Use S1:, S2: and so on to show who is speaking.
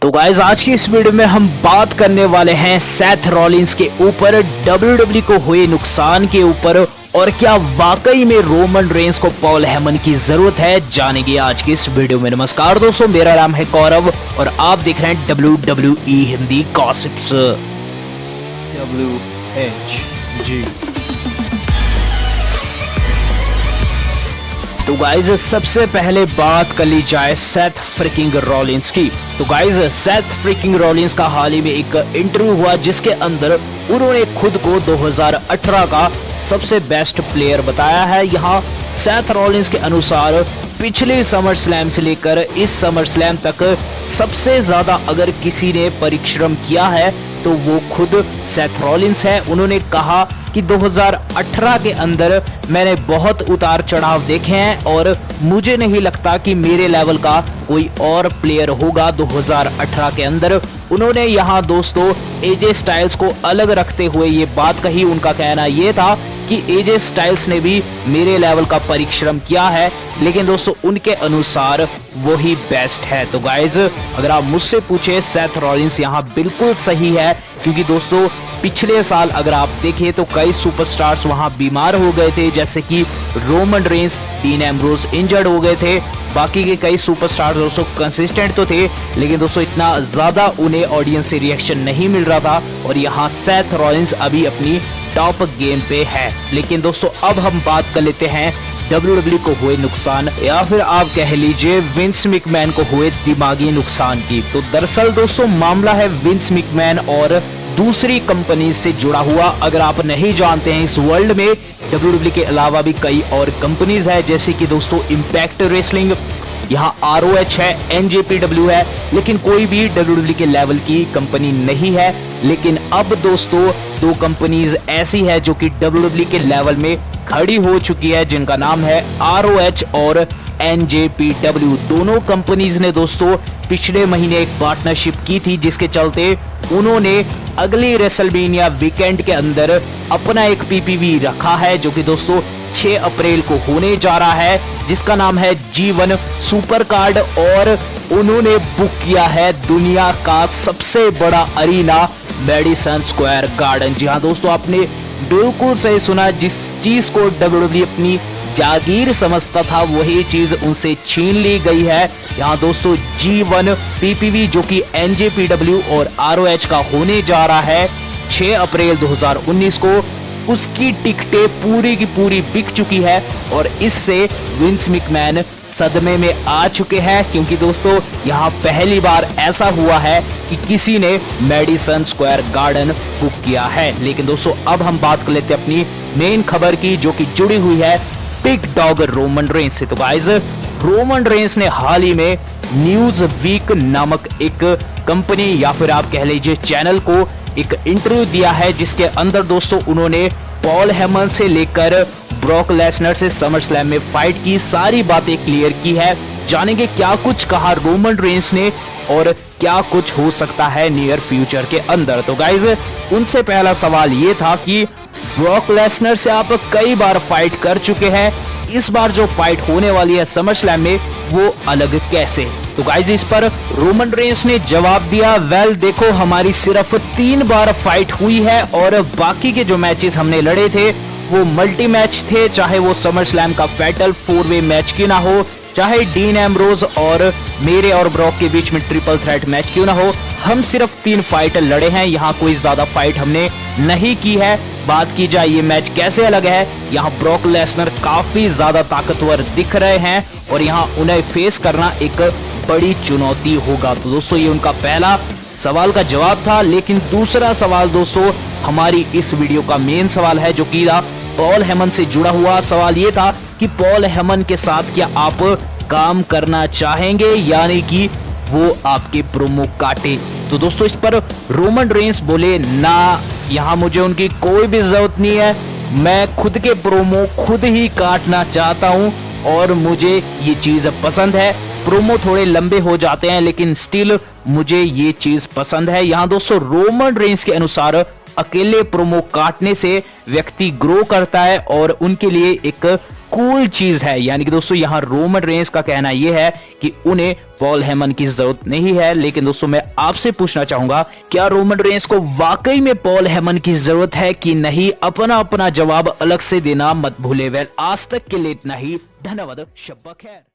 S1: तो गाइज आज की इस वीडियो में हम बात करने वाले हैं सेथ रॉलिंस के ऊपर WWE को हुए नुकसान के ऊपर और क्या वाकई में रोमन रेंस को पॉल हेमन की जरूरत है, जानेंगे आज की इस वीडियो में। नमस्कार दोस्तों, मेरा नाम है गौरव और आप देख रहे हैं WWE हिंदी गॉसिप्स। WHG। तो गाइज सबसे पहले बात कर ली जाए सेथ फ्रिकिंग रॉलिंस की। तो गाइज सेथ फ्रिकिंग रॉलिंस का हाल ही में एक इंटरव्यू हुआ जिसके अंदर उन्होंने खुद को 2018 का सबसे बेस्ट प्लेयर बताया है। यहाँ सेथ रॉलिंस के अनुसार पिछले समर स्लैम से लेकर इस समर स्लैम तक सबसे ज्यादा अगर किसी ने परिश्रम किया है तो वो खुद सेथ रॉलिंस है। उन्होंने कहा कि 2018 के अंदर मैंने बहुत उतार चढ़ाव देखे हैं और मुझे नहीं लगता कि मेरे लेवल का कोई और प्लेयर होगा 2018 के अंदर। उन्होंने यहाँ दोस्तों एजे स्टाइल्स को अलग रखते हुए ये बात कही। उनका कहना ये था कि एजे स्टाइल्स ने भी मेरे लेवल का परिश्रम किया है, लेकिन दोस्तों उनके अनुसार वही बेस्ट है। तो गाइज अगर आप मुझसे पूछे सेथ रॉलिंस यहाँ बिल्कुल सही है, क्योंकि दोस्तों पिछले साल अगर आप देखें तो कई सुपरस्टार्स वहां बीमार हो गए थे, जैसे कि Roman Reigns, dean Ambrose injured हो गए थे। बाकी के कई सुपरस्टार दोस्तों कंसिस्टेंट तो थे, लेकिन दोस्तों इतना ज्यादा उन्हें ऑडियंस से रिएक्शन नहीं मिल रहा था। और यहाँ सेथ रॉलिंस अभी अपनी टॉप गेम पे है। लेकिन दोस्तों अब हम बात कर लेते हैं WWE को हुए नुकसान, या फिर आप कह लीजिए विंस मैकमैन को हुए दिमागी नुकसान की। तो दरअसल दोस्तों मामला है विंस मैकमैन और दूसरी कंपनी से जुड़ा हुआ। अगर आप नहीं जानते हैं, इस वर्ल्ड में WWE के अलावा भी कई और कंपनीज है, जैसे कि दोस्तों इम्पैक्ट रेसलिंग, यहाँ ROH है, NJPW है, लेकिन कोई भी WWE के लेवल की कंपनी नहीं है। लेकिन अब दोस्तों दो कंपनीज ऐसी है जो कि WWE के लेवल में खड़ी हो चुकी है, जिनका नाम है ROH और NJPW। दोनों कंपनीज ने दोस्तों पिछले महीने एक पार्टनरशिप की थी, जिसके चलते उन्होंने अगली रेसलमेनिया वीकेंड के अंदर अपना एक PPV रखा है, जो कि दोस्तों 6 अप्रैल को होने जा रहा है, जिसका नाम है G1 सुपर कार्ड। और उन्होंने बुक किया है दुनिया का सबसे बड़ा अरीना मैडिसन स्क्वायर गार्डन। जी हाँ दोस्तों, आपने बिल्कुल सही सुना। जिस चीज को WWE अपनी जागीर समझता था वही चीज उनसे छीन ली गई है। यहाँ दोस्तों G1 PPV जो कि NJPW और ROH का होने जा रहा है 6 अप्रैल 2019 को, उसकी टिकटें पूरी की पूरी बिक चुकी है। और इससे विंस मैकमैन सदमे में आ चुके हैं, क्योंकि दोस्तों यहाँ पहली बार ऐसा हुआ है कि किसी ने मैडिसन स्क्वायर गार्डन बुक किया है। लेकिन दोस्तों अब हम बात कर लेते हैं अपनी मेन खबर की, जो कि जुड़ी हुई है बिग डॉग रोमन रेंस से। तो गाइस रोमन रेंस ने हाल ही में न्यूज वीक नामक एक कंपनी या फिर आप कह लीजिए चैनल को एक इंटरव्यू दिया है, जिसके अंदर दोस्तों उन्होंने पॉल हेमन से लेकर ब्रॉक लेसनर से समर स्लैम में फाइट की सारी बातें क्लियर की है। जानेंगे क्या कुछ कहा रोमन रेंस ने और क्या कुछ हो सकता है नियर फ्यूचर के अंदर। तो गाइज उनसे पहला सवाल ये था कि ब्रॉक लेसनर से आप कई बार फाइट कर चुके हैं, इस बार जो फाइट होने वाली है समर स्लैम में वो अलग कैसे। तो गाइज इस पर रोमन रेंस ने जवाब दिया, वेल देखो हमारी सिर्फ 3 बार फाइट हुई है और बाकी के जो मैचेस हमने लड़े थे वो मल्टी मैच थे, चाहे वो समर स्लैम का फैटल 4-वे मैच क्यों ना हो, चाहे डीन एम्ब्रोस और मेरे और ब्रॉक के बीच में ट्रिपल थ्रेट मैच क्यों ना हो, हम सिर्फ 3 फाइट लड़े हैं। यहाँ कोई ज्यादा फाइट हमने नहीं की है। बात की जाए ये मैच कैसे अलग है, यहाँ ब्रॉक लेसनर काफी ज्यादा ताकतवर दिख रहे हैं और यहाँ उन्हें फेस करना एक बड़ी चुनौती होगा। तो दोस्तों ये उनका पहला सवाल का जवाब था। लेकिन दूसरा सवाल दोस्तों हमारी इस वीडियो का मेन सवाल है, जो कि पॉल हेमन से जुड़ा हुआ सवाल ये था कि पॉल हेमन के साथ क्या आप काम करना चाहेंगे, यानी कि वो आपके प्रोमो काटे। तो दोस्तों इस पर रोमन रेंस बोले ना, यहाँ मुझे उनकी कोई भी जरूरत नहीं है, मैं खुद के प्रोमो खुद ही काटना चाहता हूँ और मुझे ये चीज पसंद है। प्रोमो थोड़े लंबे हो जाते हैं लेकिन स्टिल मुझे ये चीज पसंद है। यहाँ दोस्तों रोमन रेंस के अनुसार अकेले प्रोमो काटने से व्यक्ति ग्रो करता है और उनके लिए एक कूल चीज है। यानी कि दोस्तों यहाँ रोमन रेंस का कहना यह है कि उन्हें पॉल हेमन की जरूरत नहीं है। लेकिन दोस्तों मैं आपसे पूछना चाहूंगा, क्या रोमन रेंस को वाकई में पॉल हेमन की जरूरत है कि नहीं? अपना अपना जवाब अलग से देना मत भूले। वेल आज तक के लिए इतना ही। धन्यवाद। शब्बा खैर।